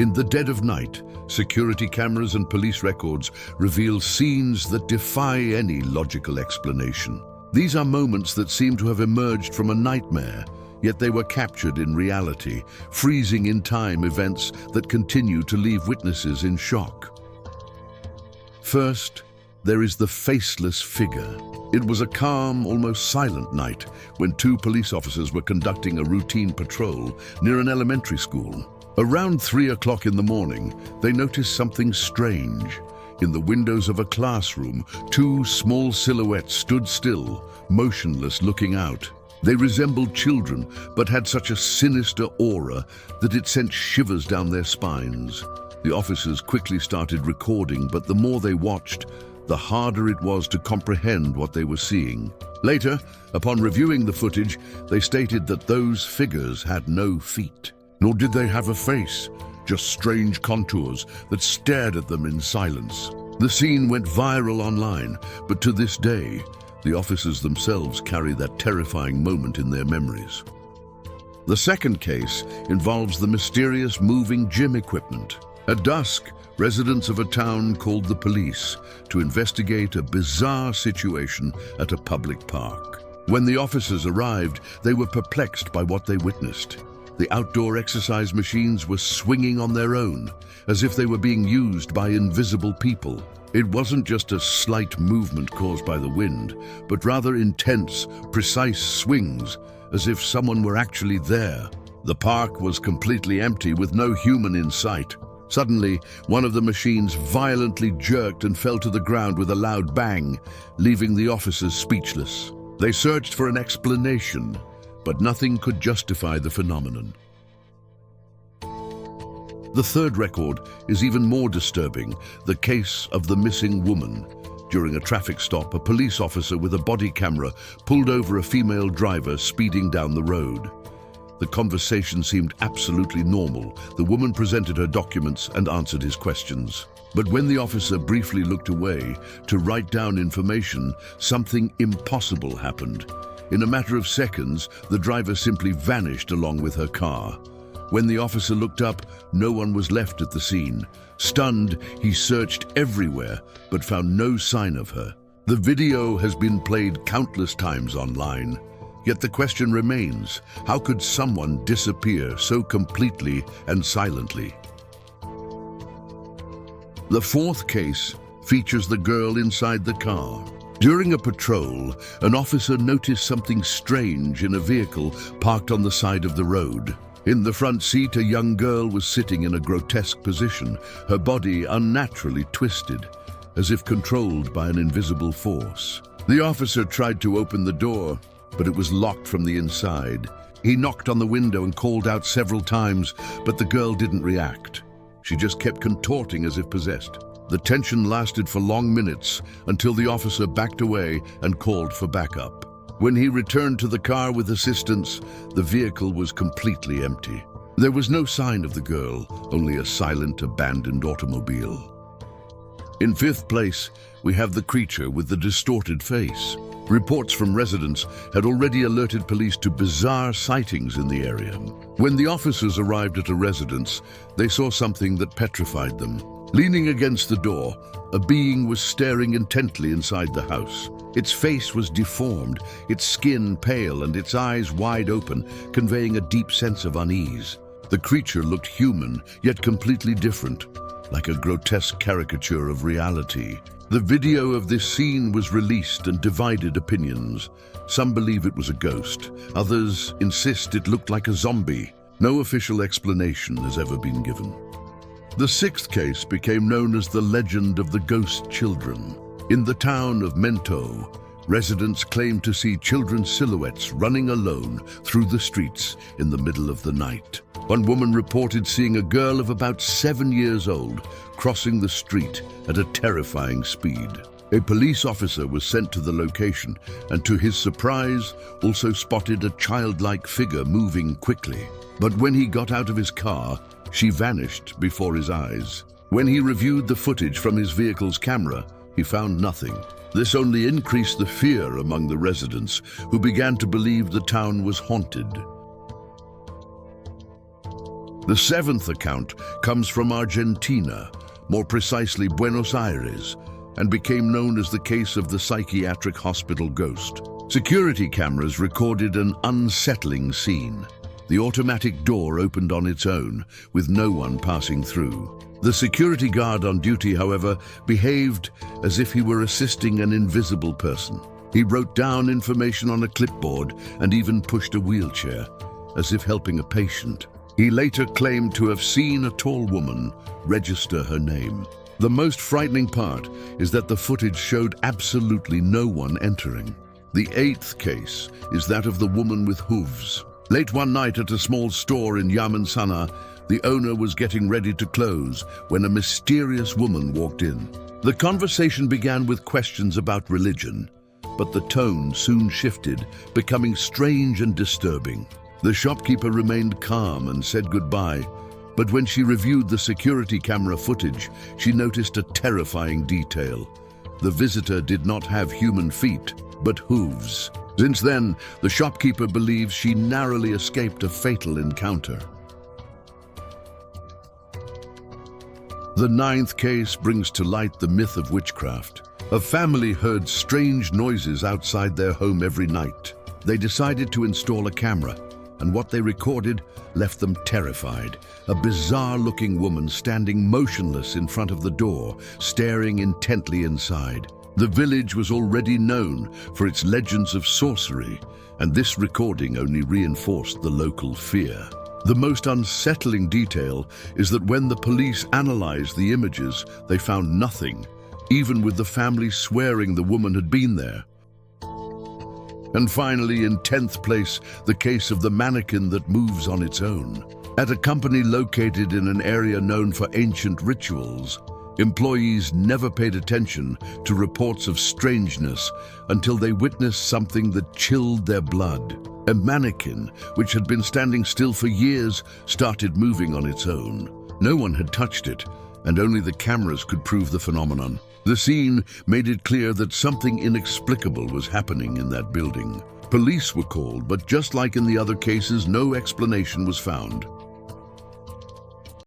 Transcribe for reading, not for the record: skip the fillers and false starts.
In the dead of night, security cameras and police records reveal scenes that defy any logical explanation. These are moments that seem to have emerged from a nightmare, yet they were captured in reality, freezing in time events that continue to leave witnesses in shock. First, there is the faceless figure. It was a calm, almost silent night when two police officers were conducting a routine patrol near an elementary school. Around 3 o'clock in the morning, they noticed something strange. In the windows of a classroom, two small silhouettes stood still, motionless, looking out. They resembled children, but had such a sinister aura that it sent shivers down their spines. The officers quickly started recording, but the more they watched, the harder it was to comprehend what they were seeing. Later, upon reviewing the footage, they stated that those figures had no feet. Nor did they have a face, just strange contours that stared at them in silence. The scene went viral online, but to this day, the officers themselves carry that terrifying moment in their memories. The second case involves the mysterious moving gym equipment. At dusk, residents of a town called the police to investigate a bizarre situation at a public park. When the officers arrived, they were perplexed by what they witnessed. The outdoor exercise machines were swinging on their own, as if they were being used by invisible people. It wasn't just a slight movement caused by the wind, but rather intense, precise swings, as if someone were actually there. The park was completely empty with no human in sight. Suddenly, one of the machines violently jerked and fell to the ground with a loud bang, leaving the officers speechless. They searched for an explanation, but nothing could justify the phenomenon. The third record is even more disturbing, the case of the missing woman. During a traffic stop, a police officer with a body camera pulled over a female driver speeding down the road. The conversation seemed absolutely normal. The woman presented her documents and answered his questions. But when the officer briefly looked away to write down information, something impossible happened. In a matter of seconds, the driver simply vanished along with her car. When the officer looked up, no one was left at the scene. Stunned, he searched everywhere, but found no sign of her. The video has been played countless times online. Yet the question remains, how could someone disappear so completely and silently? The fourth case features the girl inside the car. During a patrol, an officer noticed something strange in a vehicle parked on the side of the road. In the front seat, a young girl was sitting in a grotesque position, her body unnaturally twisted, as if controlled by an invisible force. The officer tried to open the door, but it was locked from the inside. He knocked on the window and called out several times, but the girl didn't react. She just kept contorting as if possessed. The tension lasted for long minutes until the officer backed away and called for backup. When he returned to the car with assistance, the vehicle was completely empty. There was no sign of the girl, only a silent, abandoned automobile. In fifth place, we have the creature with the distorted face. Reports from residents had already alerted police to bizarre sightings in the area. When the officers arrived at a residence, they saw something that petrified them. Leaning against the door, a being was staring intently inside the house. Its face was deformed, its skin pale, and its eyes wide open, conveying a deep sense of unease. The creature looked human, yet completely different, like a grotesque caricature of reality. The video of this scene was released and divided opinions. Some believe it was a ghost. Others insist it looked like a zombie. No official explanation has ever been given. The sixth case became known as the legend of the ghost children. In the town of Mento, residents claimed to see children's silhouettes running alone through the streets in the middle of the night. One woman reported seeing a girl of about 7 years old crossing the street at a terrifying speed. A police officer was sent to the location and, to his surprise, also spotted a childlike figure moving quickly. But when he got out of his car, she vanished before his eyes. When he reviewed the footage from his vehicle's camera, he found nothing. This only increased the fear among the residents, who began to believe the town was haunted. The seventh account comes from Argentina, more precisely Buenos Aires, and became known as the case of the psychiatric hospital ghost. Security cameras recorded an unsettling scene. The automatic door opened on its own, with no one passing through. The security guard on duty, however, behaved as if he were assisting an invisible person. He wrote down information on a clipboard and even pushed a wheelchair, as if helping a patient. He later claimed to have seen a tall woman register her name. The most frightening part is that the footage showed absolutely no one entering. The eighth case is that of the woman with hooves. Late one night at a small store in Yamansana, the owner was getting ready to close when a mysterious woman walked in. The conversation began with questions about religion, but the tone soon shifted, becoming strange and disturbing. The shopkeeper remained calm and said goodbye, but when she reviewed the security camera footage, she noticed a terrifying detail. The visitor did not have human feet, but hooves. Since then, the shopkeeper believes she narrowly escaped a fatal encounter. The ninth case brings to light the myth of witchcraft. A family heard strange noises outside their home every night. They decided to install a camera, and what they recorded left them terrified. A bizarre-looking woman standing motionless in front of the door, staring intently inside. The village was already known for its legends of sorcery, and this recording only reinforced the local fear. The most unsettling detail is that when the police analyzed the images, they found nothing, even with the family swearing the woman had been there. And finally, in 10th place, the case of the mannequin that moves on its own. At a company located in an area known for ancient rituals, employees never paid attention to reports of strangeness until they witnessed something that chilled their blood. A mannequin, which had been standing still for years, started moving on its own. No one had touched it, and only the cameras could prove the phenomenon. The scene made it clear that something inexplicable was happening in that building. Police were called, but just like in the other cases, no explanation was found.